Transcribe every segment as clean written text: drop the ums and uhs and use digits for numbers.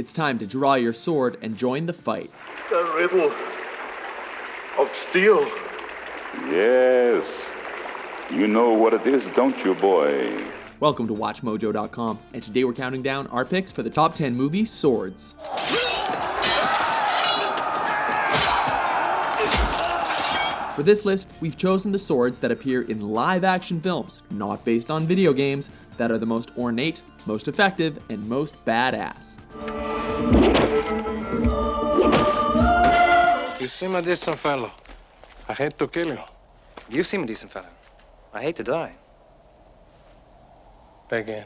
It's time to draw your sword and join the fight. The riddle of steel. Yes. You know what it is, don't you, boy? Welcome to WatchMojo.com, and today we're counting down our picks for the top 10 movie swords. For this list, we've chosen the swords that appear in live-action films, not based on video games, that are the most ornate, most effective, and most badass. You seem a decent fellow. I hate to kill you. You seem a decent fellow. I hate to die. Begin.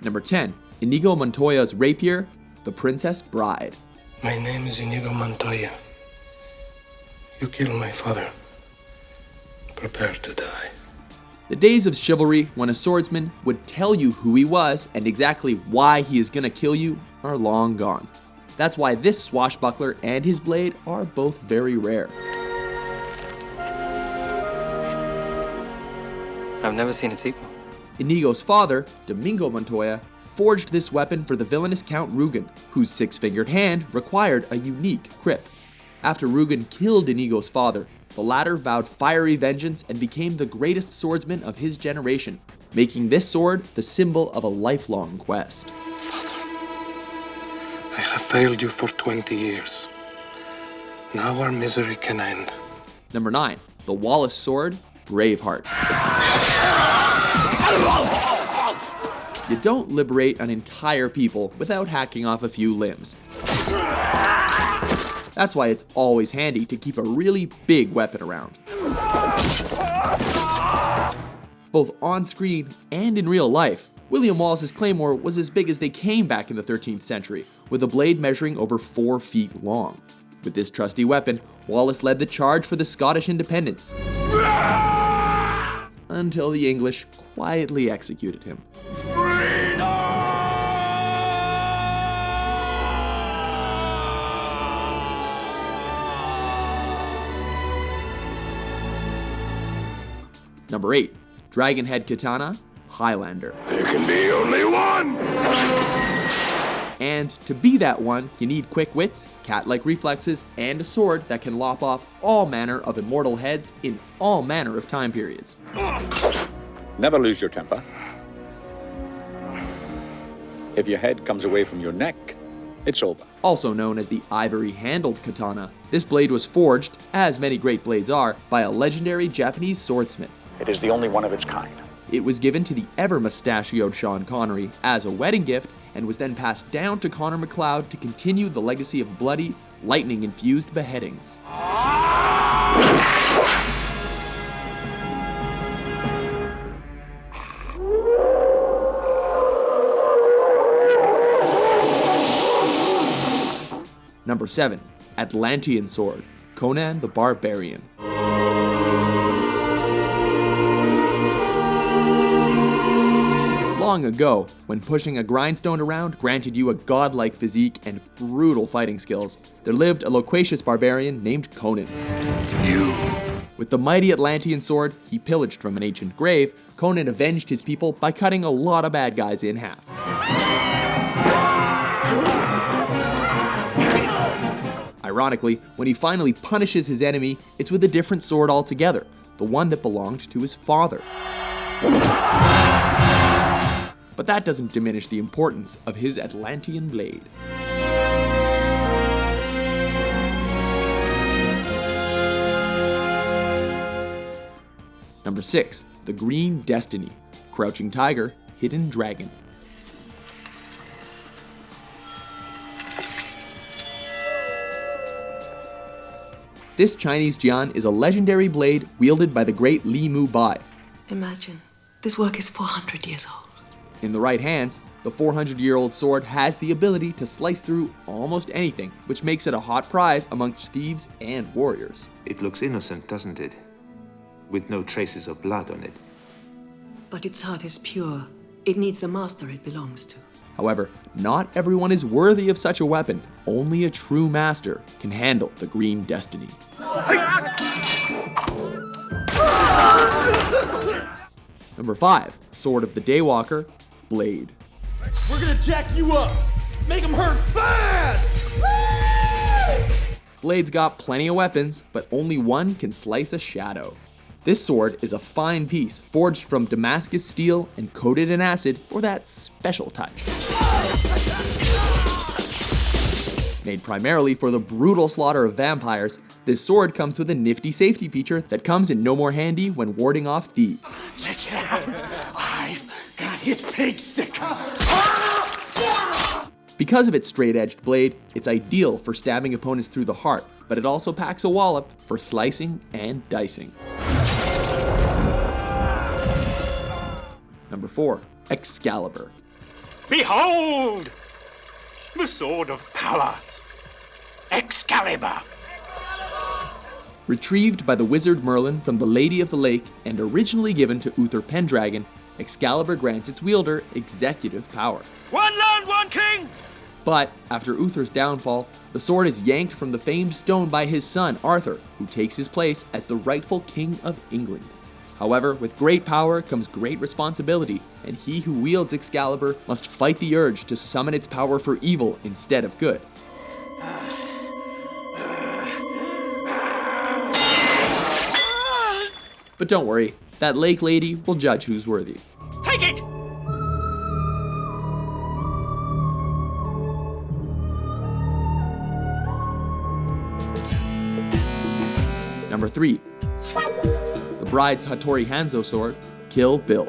Number 10, Inigo Montoya's Rapier, The Princess Bride. My name is Inigo Montoya. You killed my father. Prepare to die. The days of chivalry when a swordsman would tell you who he was and exactly why he is gonna kill you are long gone. That's why this swashbuckler and his blade are both very rare. I've never seen a sequel. Inigo's father, Domingo Montoya, forged this weapon for the villainous Count Rugen, whose six-fingered hand required a unique grip. After Rugen killed Inigo's father, the latter vowed fiery vengeance and became the greatest swordsman of his generation, making this sword the symbol of a lifelong quest. Father, I have failed you for 20 years. Now our misery can end. Number 9, the Wallace sword, Braveheart. You don't liberate an entire people without hacking off a few limbs. That's why it's always handy to keep a really big weapon around. Both on screen and in real life, William Wallace's claymore was as big as they came back in the 13th century, with a blade measuring over 4 feet long. With this trusty weapon, Wallace led the charge for the Scottish independence, until the English quietly executed him. Number 8, Dragonhead Katana, Highlander. There can be only one! And to be that one, you need quick wits, cat-like reflexes, and a sword that can lop off all manner of immortal heads in all manner of time periods. Never lose your temper. If your head comes away from your neck, it's over. Also known as the ivory-handled katana, this blade was forged, as many great blades are, by a legendary Japanese swordsmith. It is the only one of its kind. It was given to the ever-mustachioed Sean Connery as a wedding gift and was then passed down to Connor MacLeod to continue the legacy of bloody, lightning-infused beheadings. Number 7, Atlantean sword, Conan the Barbarian. Long ago, when pushing a grindstone around granted you a godlike physique and brutal fighting skills, there lived a loquacious barbarian named Conan. With the mighty Atlantean sword he pillaged from an ancient grave, Conan avenged his people by cutting a lot of bad guys in half. Ironically, when he finally punishes his enemy, it's with a different sword altogether, the one that belonged to his father. But that doesn't diminish the importance of his Atlantean blade. Number 6, the Green Destiny, Crouching Tiger, Hidden Dragon. This Chinese jian is a legendary blade wielded by the great Li Mu Bai. Imagine, this work is 400 years old. In the right hands, the 400-year-old sword has the ability to slice through almost anything, which makes it a hot prize amongst thieves and warriors. It looks innocent, doesn't it? With no traces of blood on it. But its heart is pure. It needs the master it belongs to. However, not everyone is worthy of such a weapon. Only a true master can handle the Green Destiny. Number 5, Sword of the Daywalker, Blade. We're gonna jack you up! Make him hurt bad! Blade's got plenty of weapons, but only one can slice a shadow. This sword is a fine piece, forged from Damascus steel and coated in acid for that special touch. Made primarily for the brutal slaughter of vampires, this sword comes with a nifty safety feature that comes in no more handy when warding off thieves. Check it out! I've got his pig sticker! Because of its straight-edged blade, it's ideal for stabbing opponents through the heart, but it also packs a wallop for slicing and dicing. Number 4, Excalibur. Behold! The sword of power! Excalibur! Retrieved by the wizard Merlin from the Lady of the Lake and originally given to Uther Pendragon, Excalibur grants its wielder executive power. One land, one king! But after Uther's downfall, the sword is yanked from the famed stone by his son Arthur, who takes his place as the rightful king of England. However, with great power comes great responsibility, and he who wields Excalibur must fight the urge to summon its power for evil instead of good. But don't worry, that lake lady will judge who's worthy. Take it! Number 3, the bride's Hattori Hanzo sword, Kill Bill.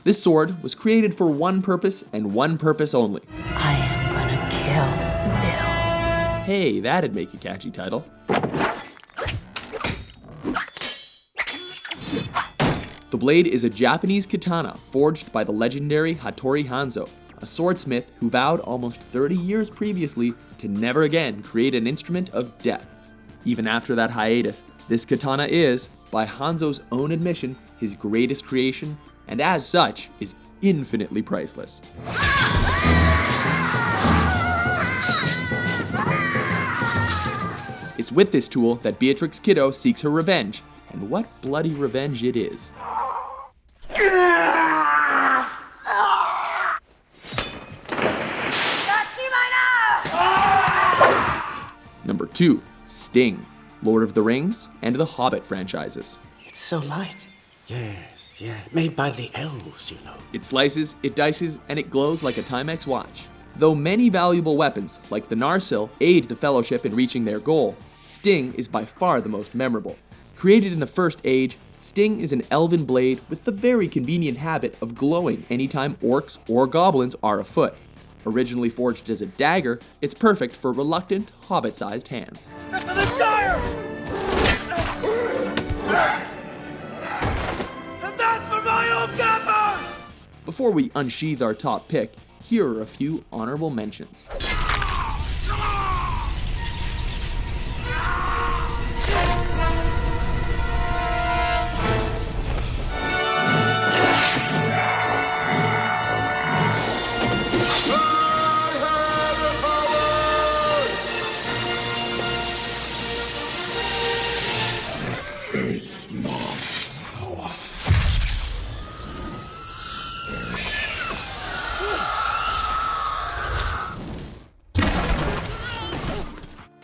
This sword was created for one purpose and one purpose only. I am gonna kill Bill. Hey, that'd make a catchy title. The blade is a Japanese katana forged by the legendary Hattori Hanzo, a swordsmith who vowed almost 30 years previously to never again create an instrument of death. Even after that hiatus, this katana is, by Hanzo's own admission, his greatest creation, and as such, is infinitely priceless. It's with this tool that Beatrix Kiddo seeks her revenge, and what bloody revenge it is. Number 2, Sting, Lord of the Rings and the Hobbit franchises. It's so light. Yes, yeah. Made by the elves, you know. It slices, it dices, and it glows like a Timex watch. Though many valuable weapons, like the Narsil, aid the Fellowship in reaching their goal, Sting is by far the most memorable. Created in the First Age, Sting is an elven blade with the very convenient habit of glowing anytime orcs or goblins are afoot. Originally forged as a dagger, it's perfect for reluctant, hobbit-sized hands. The Shire! And that's for my old gather! Before we unsheath our top pick, here are a few honorable mentions.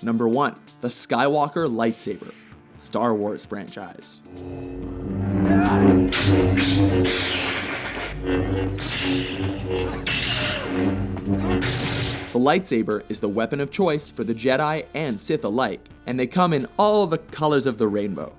Number 1, the Skywalker Lightsaber, Star Wars franchise. The lightsaber is the weapon of choice for the Jedi and Sith alike, and they come in all the colors of the rainbow.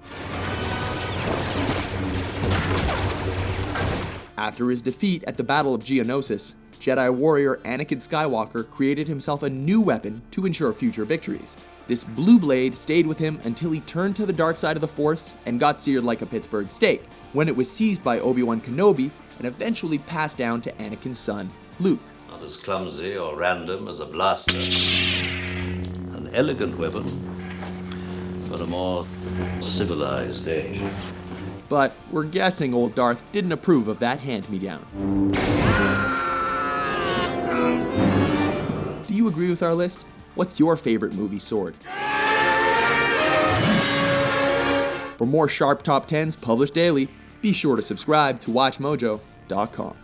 After his defeat at the Battle of Geonosis, Jedi warrior Anakin Skywalker created himself a new weapon to ensure future victories. This blue blade stayed with him until he turned to the dark side of the Force and got seared like a Pittsburgh steak, when it was seized by Obi-Wan Kenobi and eventually passed down to Anakin's son, Luke. Not as clumsy or random as a blaster. An elegant weapon for a more civilized age. But we're guessing old Darth didn't approve of that hand-me-down. Do you agree with our list? What's your favorite movie sword? For more sharp top 10s published daily, be sure to subscribe to WatchMojo.com.